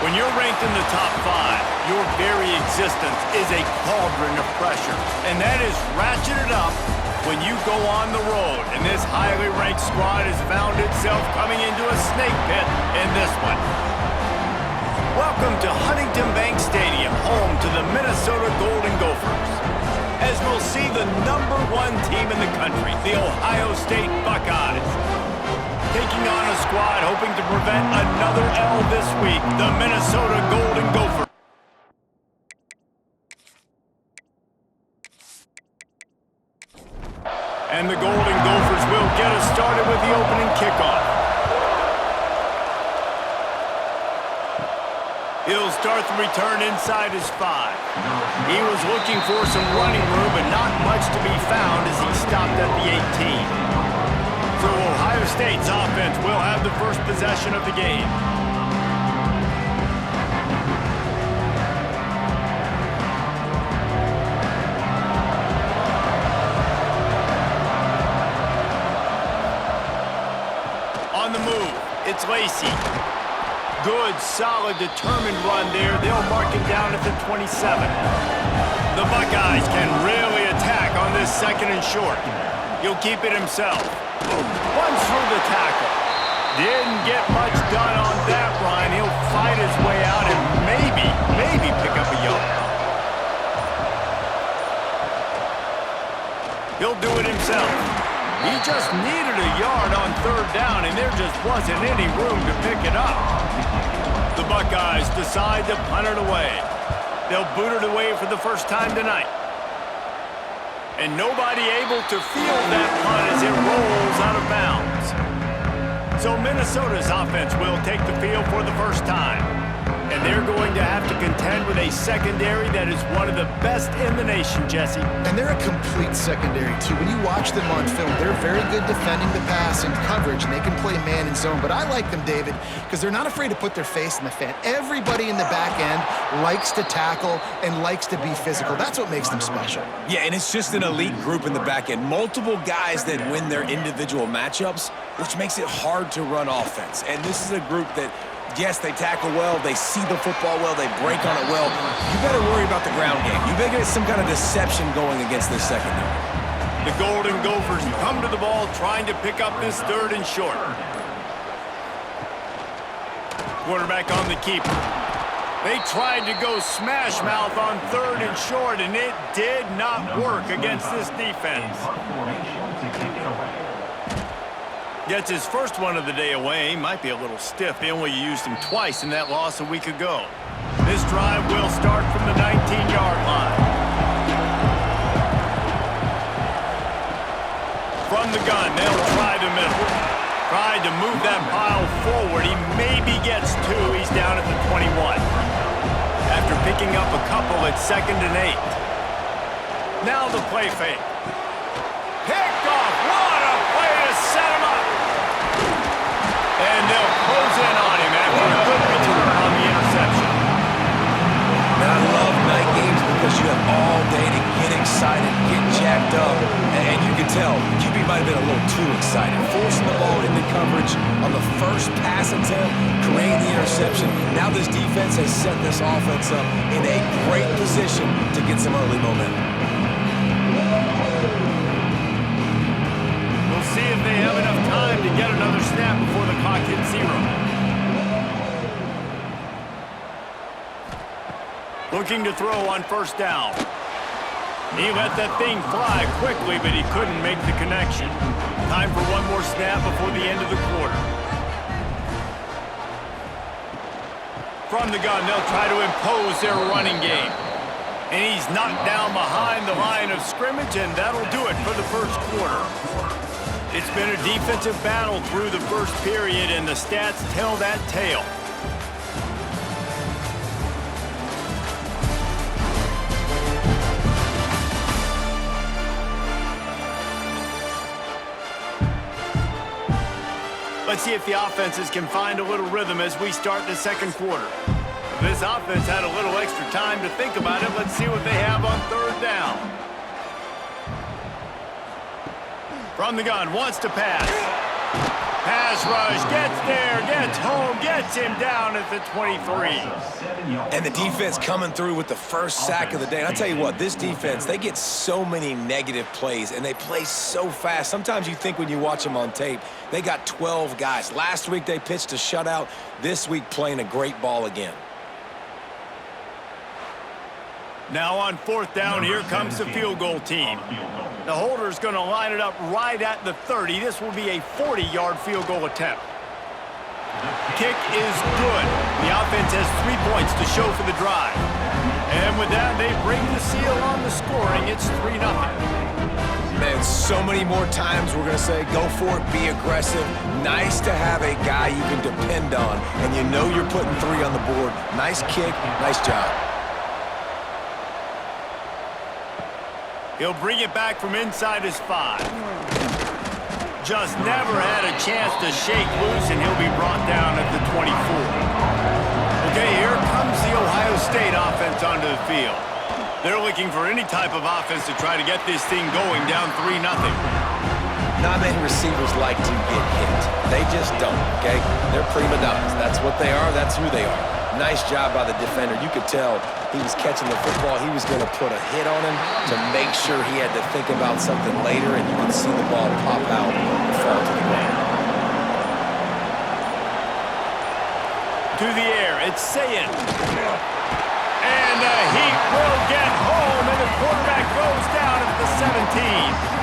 When you're ranked in the top 5, your very existence is a cauldron of pressure. And that is ratcheted up when you go on the road. And this highly ranked squad has found itself coming into a snake pit in this one. Welcome to Huntington Bank Stadium, home to the Minnesota Golden Gophers. As we'll see the #1 team in the country, the Ohio State Buckeyes, taking on a squad hoping to prevent another L this week, the Minnesota Golden Gophers. And the Golden Gophers will get us started with the opening kickoff. He'll start the return inside his 5. He was looking for some running room, but not much to be found as he stopped at the 18. So Ohio State's offense will have the first possession of the game. On the move, it's Lacey. Good, solid, determined run there. They'll mark him down at the 27. The Buckeyes can really attack on this 2nd and short. He'll keep it himself. Runs through the tackle. Didn't get much done on that run. He'll fight his way out and maybe pick up a yard. He'll do it himself. He just needed a yard on 3rd down, and there just wasn't any room to pick it up. The Buckeyes decide to punt it away. They'll boot it away for the first time tonight. And nobody able to field that punt as it rolls out of bounds. So Minnesota's offense will take the field for the first time. And they're going to have to contend with a secondary that is one of the best in the nation, Jesse. And they're a complete secondary, too. When you watch them on film, they're very good defending the pass and coverage, and they can play man and zone. But I like them, David, because they're not afraid to put their face in the fan. Everybody in the back end likes to tackle and likes to be physical. That's what makes them special. Yeah, and it's just an elite group in the back end. Multiple guys that win their individual matchups, which makes it hard to run offense. And this is a group that, yes, they tackle well, they see the football well, they break on it well. You better worry about the ground game. You better get some kind of deception going against this secondary. The Golden Gophers come to the ball trying to pick up this 3rd and short. Quarterback on the keeper. They tried to go smash mouth on 3rd and short, and it did not work against this defense. Gets his first one of the day away. He might be a little stiff. They only used him twice in that loss a week ago. This drive will start from the 19-yard line. From the gun, they'll try the middle. Tried to move that pile forward. He maybe gets 2. He's down at the 21. After picking up a couple at 2nd and 8. Now the play fake. Picked off. What a play to set him up. And they'll close in on him after a good return on the interception. And I love night games because you have all day to get excited, get jacked up. And you can tell, QB might have been a little too excited. Forcing the ball into coverage on the first pass attempt, creating the interception. Now this defense has set this offense up in a great position to get some early momentum. We'll see if they have enough time to get another snap before the clock hits 0. Looking to throw on 1st down. He let that thing fly quickly, but he couldn't make the connection. Time for one more snap before the end of the quarter. From the gun, they'll try to impose their running game. And he's knocked down behind the line of scrimmage, and that'll do it for the first quarter. It's been a defensive battle through the first period, and the stats tell that tale. Let's see if the offenses can find a little rhythm as we start the 2nd quarter. If this offense had a little extra time to think about it, let's see what they have on 3rd down. From the gun, wants to pass. Pass rush, gets there, gets home, gets him down at the 23. And the defense coming through with the first sack of the day. And I'll tell you what, this defense, they get so many negative plays, and they play so fast. Sometimes you think when you watch them on tape, they got 12 guys. Last week they pitched a shutout. This week playing a great ball again. Now on fourth down, here comes the field goal team. The holder's going to line it up right at the 30. This will be a 40-yard field goal attempt. Kick is good. The offense has 3 points to show for the drive. And with that, they break the seal on the scoring. It's 3-0. Man, so many more times we're going to say, go for it, be aggressive. Nice to have a guy you can depend on, and you know you're putting 3 on the board. Nice kick, nice job. He'll bring it back from inside his 5. Just never had a chance to shake loose, and he'll be brought down at the 24. Okay, here comes the Ohio State offense onto the field. They're looking for any type of offense to try to get this thing going down 3-0. Not many receivers like to get hit. They just don't, okay? They're prima donnas. That's what they are. That's who they are. Nice job by the defender. You could tell he was catching the football. He was going to put a hit on him to make sure he had to think about something later, and you could see the ball pop out and fall to the ground. To the air, it's Sayin. And he will get home, and the quarterback goes down at the 17.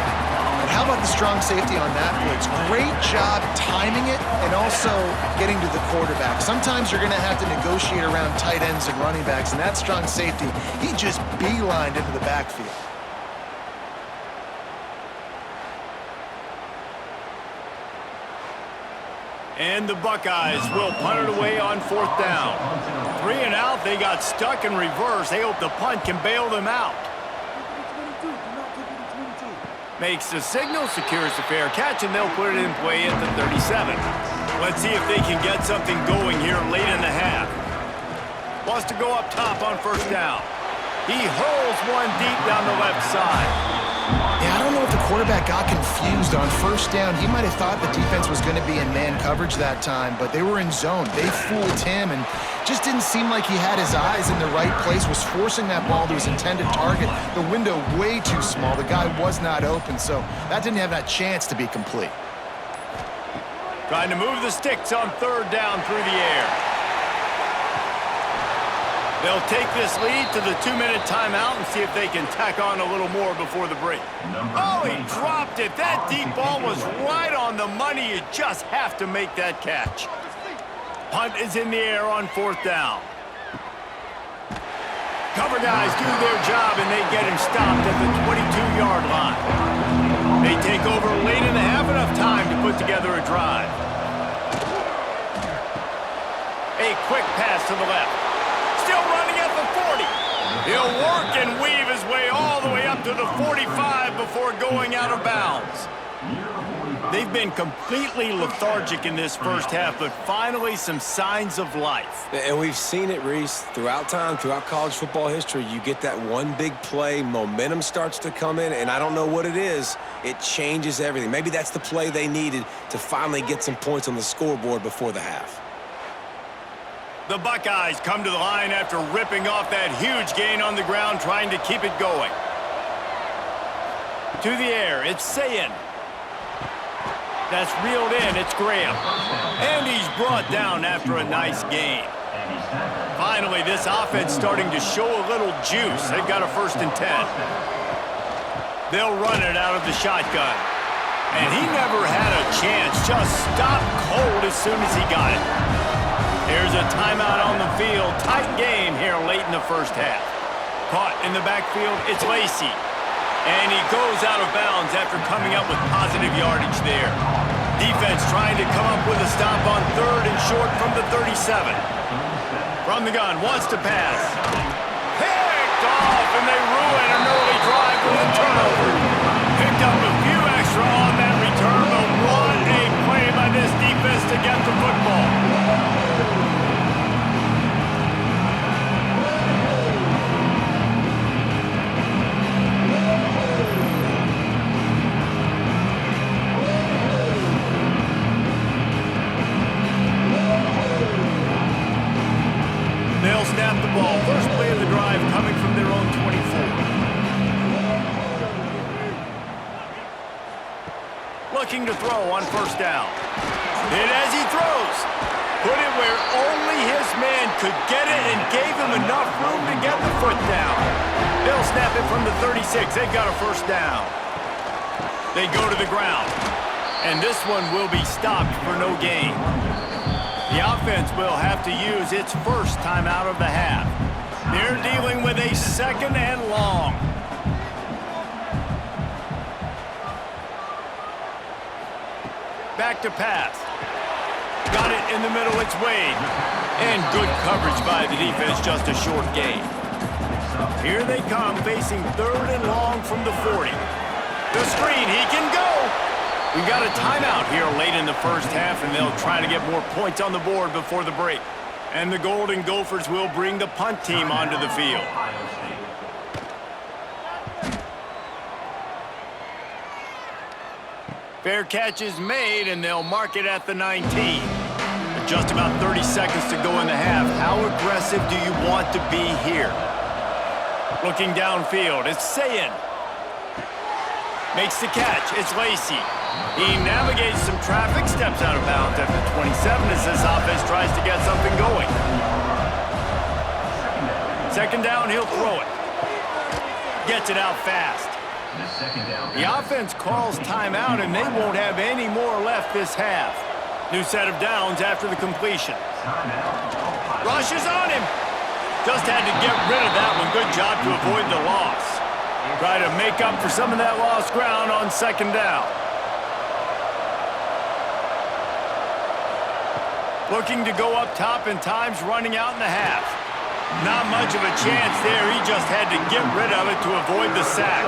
How about the strong safety on that blitz? Great job timing it and also getting to the quarterback. Sometimes you're going to have to negotiate around tight ends and running backs, and that strong safety, he just beelined into the backfield. And the Buckeyes will punt it away on fourth down. 3 and out, they got stuck in reverse. They hope the punt can bail them out. Makes the signal, secures the fair catch, and they'll put it in play at the 37. Let's see if they can get something going here late in the half. Wants to go up top on first down. He holds one deep down the left side. Yeah, I don't know if the quarterback got confused on first down. He might have thought the defense was going to be in man coverage that time, but they were in zone. They fooled him and just didn't seem like he had his eyes in the right place, was forcing that ball to his intended target. The window way too small. The guy was not open, so that didn't have that chance to be complete. Trying to move the sticks on third down through the air. They'll take this lead to the 2-minute timeout and see if they can tack on a little more before the break. Oh, he dropped it. That deep ball was right on the money. You just have to make that catch. Punt is in the air on fourth down. Cover guys do their job, and they get him stopped at the 22-yard line. They take over late in the half, enough time to put together a drive. A quick pass to the left. Still running at the 40. He'll work and weave his way all the way up to the 45 before going out of bounds. They've been completely lethargic in this first half, but finally some signs of life. And we've seen it, Reese, throughout time, throughout college football history. You get that one big play, momentum starts to come in, and I don't know what it is. It changes everything. Maybe that's the play they needed to finally get some points on the scoreboard before the half. The Buckeyes come to the line after ripping off that huge gain on the ground, trying to keep it going. To the air, it's Sayin. That's reeled in, it's Graham. And he's brought down after a nice gain. Finally, this offense starting to show a little juice. They've got a 1st and 10. They'll run it out of the shotgun. And he never had a chance, just stopped cold as soon as he got it. Here's a timeout on the field. Tight game here late in the first half. Caught in the backfield, it's Lacey. And he goes out of bounds after coming up with positive yardage there. Defense trying to come up with a stop on 3rd and short from the 37. From the gun, wants to pass. Picked off, and they ruin an early drive with a turnover. Picked up a few extra on that return, but what a play by this defense to get the football. They'll snap the ball. First play of the drive coming from their own 24. Looking to throw on first down. Hit as he throws. Put it where only his man could get it and gave him enough room to get the foot down. They'll snap it from the 36. They've got a first down. They go to the ground. And this one will be stopped for no gain. The offense will have to use its first timeout of the half. They're dealing with a second and long. Back to pass. Got it in the middle, it's Wade. And good coverage by the defense, just a short gain. Here they come, facing third and long from the 40. The screen, he can go! We've got a timeout here late in the first half, and they'll try to get more points on the board before the break. And the Golden Gophers will bring the punt team onto the field. Fair catch is made, and they'll mark it at the 19. With just about 30 seconds to go in the half. How aggressive do you want to be here? Looking downfield, it's Sayin. Makes the catch, it's Lacey. He navigates some traffic, steps out of bounds at the 27 as this offense tries to get something going. Second down, he'll throw it. Gets it out fast. The offense calls timeout, and they won't have any more left this half. New set of downs after the completion. Rushes on him. Just had to get rid of that one. Good job to avoid the loss. Try to make up for some of that lost ground on second down. Looking to go up top, and time's running out in the half. Not much of a chance there. He just had to get rid of it to avoid the sack.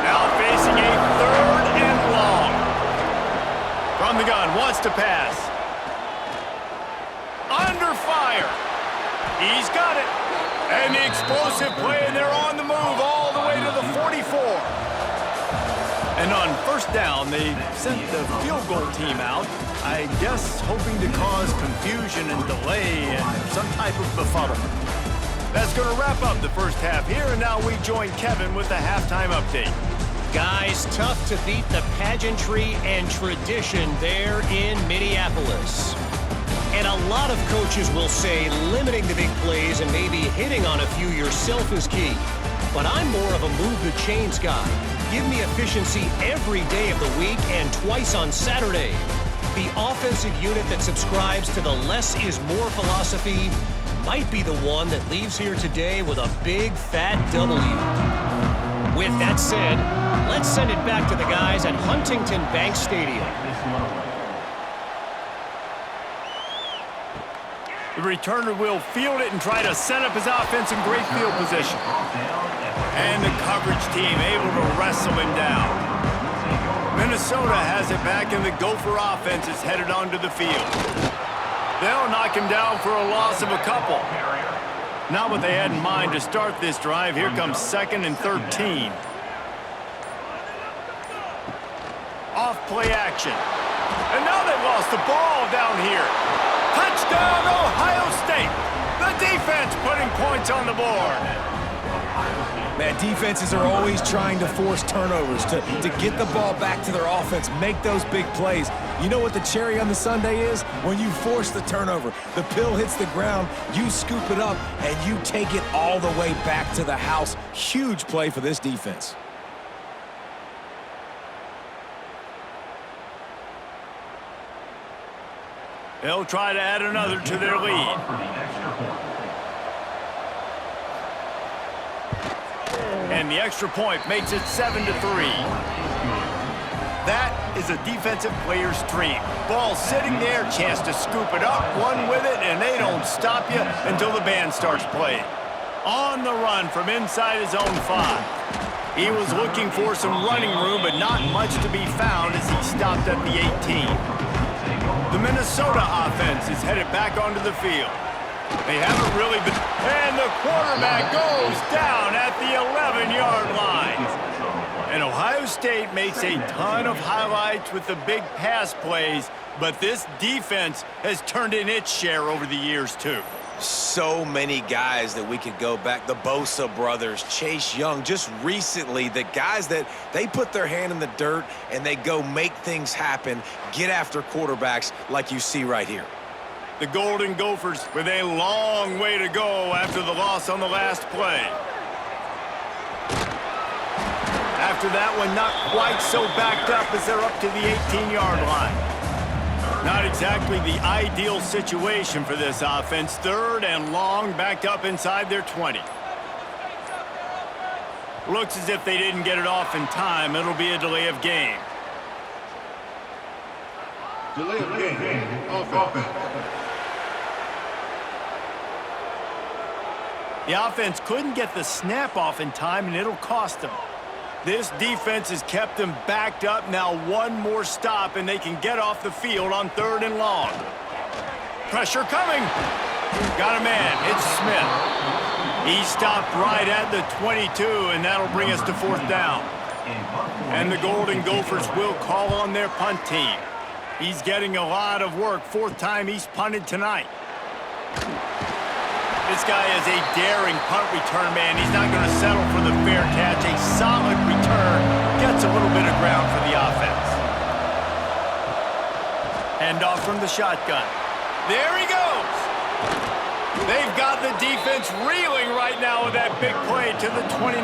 Now facing a third and long. From the gun, wants to pass. Under fire. He's got it. And the explosive play, and they're on the move all the way to the 44. And on first down, they sent the field goal team out, I guess hoping to cause confusion and delay and some type of befuddlement. That's going to wrap up the first half here, and now we join Kevin with the halftime update. Guys, tough to beat the pageantry and tradition there in Minneapolis. And a lot of coaches will say limiting the big plays and maybe hitting on a few yourself is key. But I'm more of a move the chains guy. Give me efficiency every day of the week and twice on Saturday. The offensive unit that subscribes to the less is more philosophy might be the one that leaves here today with a big fat W. With that said, let's send it back to the guys at Huntington Bank Stadium. The returner will field it and try to set up his offense in great field position. And the coverage team able to wrestle him down. Minnesota has it back, and the Gopher offense is headed onto the field. They'll knock him down for a loss of a couple. Not what they had in mind to start this drive. Here comes 2nd and 13. Off play action. And now they've lost the ball down here. Touchdown, Ohio State. The defense putting points on the board. Man, defenses are always trying to force turnovers to get the ball back to their offense, make those big plays. You know what the cherry on the sundae is? When you force the turnover, the pill hits the ground, you scoop it up, and you take it all the way back to the house. Huge play for this defense. They'll try to add another to their lead. And the extra point makes it 7-3. That is a defensive player's dream. Ball sitting there, chance to scoop it up, one with it, and they don't stop you until the band starts playing. On the run from inside his own 5. He was looking for some running room, but not much to be found as he stopped at the 18. The Minnesota offense is headed back onto the field. They haven't really been... And the quarterback goes down at the 11-yard line. And Ohio State makes a ton of highlights with the big pass plays, but this defense has turned in its share over the years, too. so many guys that we could go back. The Bosa brothers, Chase Young, just recently, the guys that they put their hand in the dirt and they go make things happen, get after quarterbacks like you see right here. The Golden Gophers with a long way to go after the loss on the last play. After that one, not quite so backed up as they're up to the 18-yard line. Not exactly the ideal situation for this offense. 3rd and long, backed up inside their 20. Looks as if they didn't get it off in time. It'll be a delay of game. Delay of game. Offense. The offense couldn't get the snap off in time, and it'll cost them. This defense has kept them backed up. Now one more stop, and they can get off the field on 3rd and long. Pressure coming. Got a man. It's Smith. He stopped right at the 22, and that'll bring us to 4th down. And the Golden Gophers will call on their punt team. He's getting a lot of work. 4th time he's punted tonight. This guy is a daring punt return man. He's not going to settle for the fair catch. A solid return gets a little bit of ground for the offense. Hand off from the shotgun. There he goes. They've got the defense reeling right now with that big play to the 29.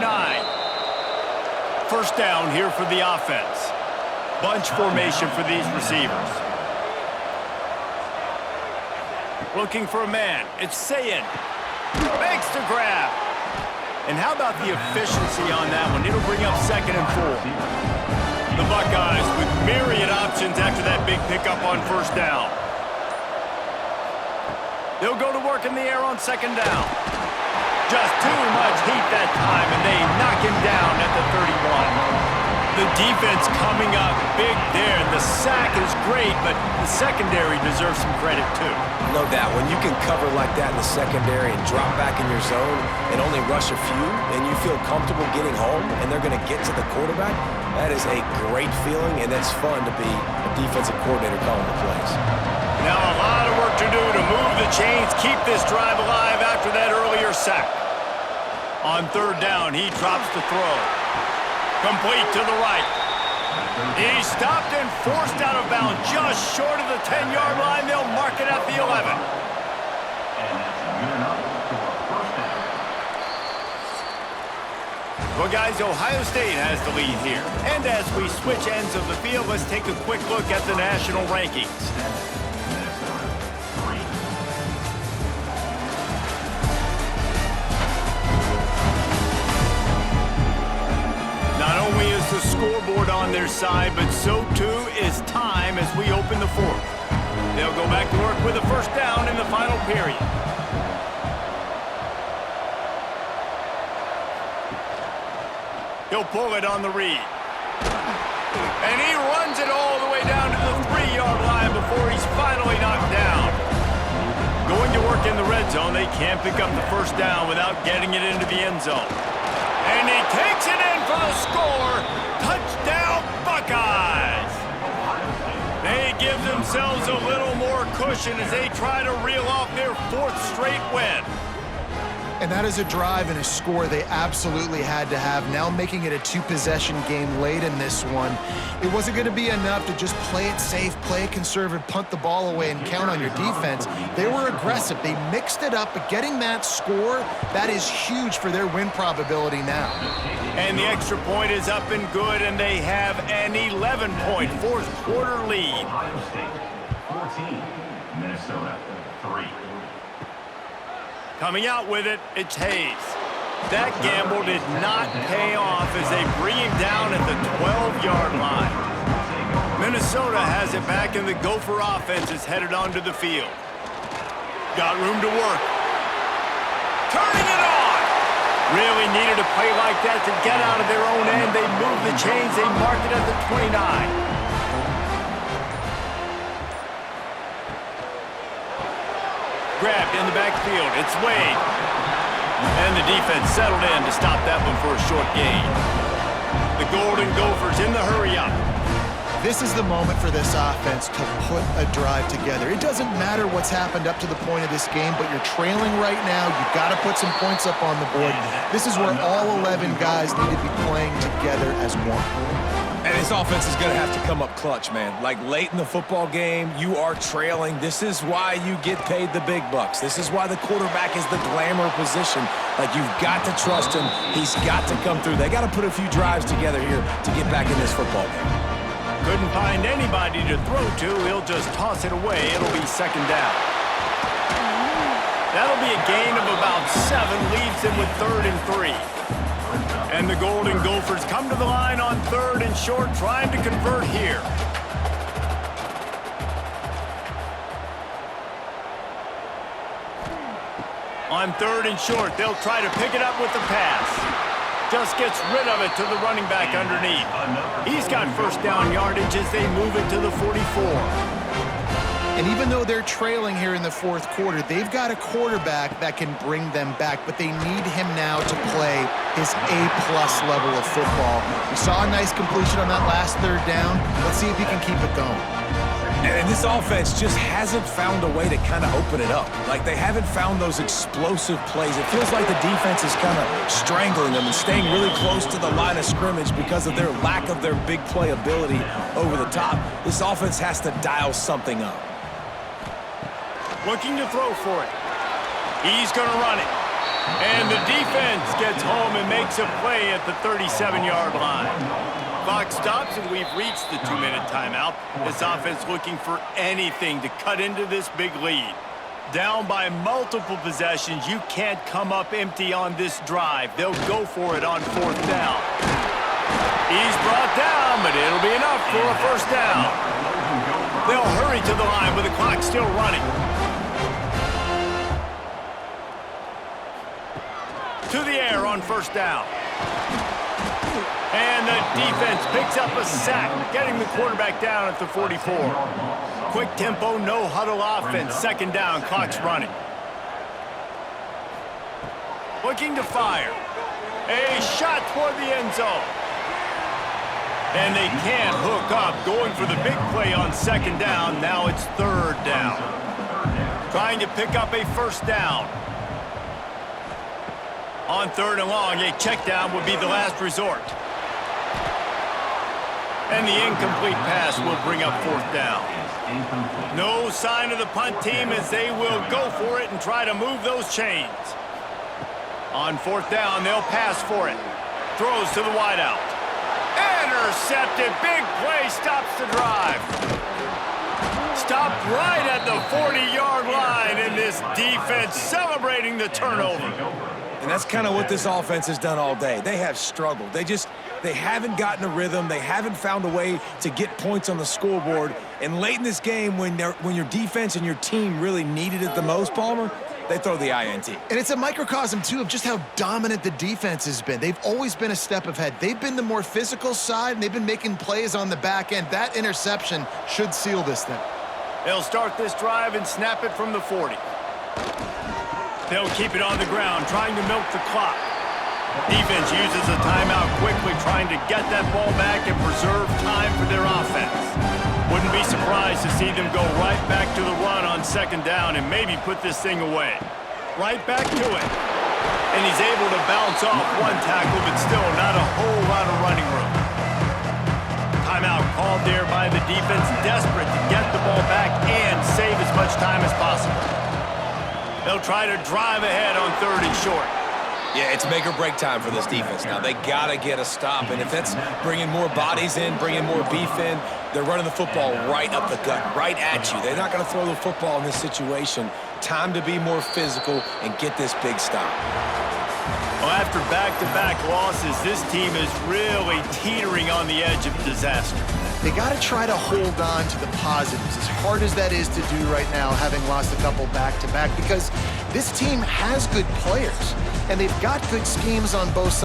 1st down here for the offense. Bunch formation for these receivers. Looking for a man. It's Sayin. Makes the grab. And how about the efficiency on that one? It'll bring up 2nd and 4. The Buckeyes with myriad options after that big pickup on 1st down. They'll go to work in the air on 2nd down. Just too much heat that time, and they knock him down at the 31. The defense coming up big there. The sack is great, but the secondary deserves some credit too. No doubt. When you can cover like that in the secondary and drop back in your zone and only rush a few, and you feel comfortable getting home, and they're going to get to the quarterback, that is a great feeling, and it's fun to be a defensive coordinator calling the plays. Now a lot of work to do to move the chains, keep this drive alive after that earlier sack. On 3rd down, he drops the throw. Complete to the right. He's stopped and forced out of bounds just short of the 10-yard line. They'll mark it at the 11. Well, guys, Ohio State has the lead here. And as we switch ends of the field, let's take a quick look at the national rankings. Not only is the scoreboard on their side, but so too is time as we open the 4th. They'll go back to work with a 1st down in the final period. He'll pull it on the read. And he runs it all the way down to the 3-yard line before he's finally knocked down. Going to work in the red zone, they can't pick up the 1st down without getting it into the end zone. And he takes it in for the score. Touchdown, Buckeyes! They give themselves a little more cushion as they try to reel off their 4th straight win. And that is a drive and a score they absolutely had to have. Now making it a 2-possession game late in this one. It wasn't going to be enough to just play it safe, play it conservative, punt the ball away, and count on your defense. They were aggressive. They mixed it up, but getting that score, that is huge for their win probability now. And the extra point is up and good, and they have an 11-point 4th quarter lead. Ohio State 14, Minnesota 3. Coming out with it, it's Hayes. That gamble did not pay off as they bring him down at the 12-yard line. Minnesota has it back, and the Gopher offense is headed onto the field. Got room to work. Turning it on! Really needed a play like that to get out of their own end. They move the chains. They mark it at the 29. Grabbed in the backfield. It's Wade. And the defense settled in to stop that one for a short gain. The Golden Gophers in the hurry-up. This is the moment for this offense to put a drive together. It doesn't matter what's happened up to the point of this game, but you're trailing right now. You've got to put some points up on the board. This is where all 11 guys need to be playing together as one. And this offense is going to have to come up clutch, man. Like late in the football game, you are trailing. This is why you get paid the big bucks. This is why the quarterback is the glamour position. Like, you've got to trust him. He's got to come through. They got to put a few drives together here to get back in this football game. Couldn't find anybody to throw to. He'll just toss it away. It'll be second down. That'll be a gain of about 7. Leaves him with 3rd and 3. And the Golden Gophers come to the line on 3rd and short, trying to convert here. On 3rd and short, they'll try to pick it up with the pass. Just gets rid of it to the running back underneath. He's got first down yardage as they move it to the 44. And even though they're trailing here in the fourth quarter, they've got a quarterback that can bring them back, but they need him now to play his A-plus level of football. We saw a nice completion on that last 3rd down. Let's see if he can keep it going. And this offense just hasn't found a way to kind of open it up. Like, they haven't found those explosive plays. It feels like the defense is kind of strangling them and staying really close to the line of scrimmage because of their lack of their big play ability over the top. This offense has to dial something up. Looking to throw for it. He's going to run it. And the defense gets home and makes a play at the 37-yard line. Clock stops, and we've reached the 2-minute timeout. This offense looking for anything to cut into this big lead. Down by multiple possessions, you can't come up empty on this drive. They'll go for it on 4th down. He's brought down, but it'll be enough for a first down. They'll hurry to the line with the clock still running. To the air on first down. And the defense picks up a sack, getting the quarterback down at the 44. Quick tempo, no huddle offense. Second down, clock's running. Looking to fire. A shot toward the end zone. And they can't hook up, going for the big play on second down. Now it's 3rd down. Trying to pick up a first down. On 3rd and long, a check down would be the last resort. And the incomplete pass will bring up 4th down. No sign of the punt team as they will go for it and try to move those chains. On 4th down, they'll pass for it. Throws to the wideout. Intercepted. Big play stops the drive. Stopped right at the 40-yard line, and this defense celebrating the turnover. And that's kind of what this offense has done all day. They have struggled. They haven't gotten a rhythm. They haven't found a way to get points on the scoreboard. And late in this game, when your defense and your team really needed it the most, Palmer, they throw the INT. And it's a microcosm, too, of just how dominant the defense has been. They've always been a step ahead. They've been the more physical side, and they've been making plays on the back end. That interception should seal this thing. They'll start this drive and snap it from the 40. They'll keep it on the ground, trying to milk the clock. Defense uses a timeout quickly, trying to get that ball back and preserve time for their offense. Wouldn't be surprised to see them go right back to the run on second down and maybe put this thing away. Right back to it. And he's able to bounce off one tackle, but still not a whole lot of running room. Timeout called there by the defense, desperate to get the ball back and save as much time as possible. They'll try to drive ahead on 3rd and short. Yeah, it's make or break time for this defense now. They got to get a stop, and if that's bringing more bodies in, bringing more beef in, they're running the football right up the gut, right at you. They're not going to throw the football in this situation. Time to be more physical and get this big stop. Well, after back-to-back losses, this team is really teetering on the edge of disaster. They got to try to hold on to the positives, as hard as that is to do right now, having lost a couple back-to-back, because this team has good players, and they've got good schemes on both sides.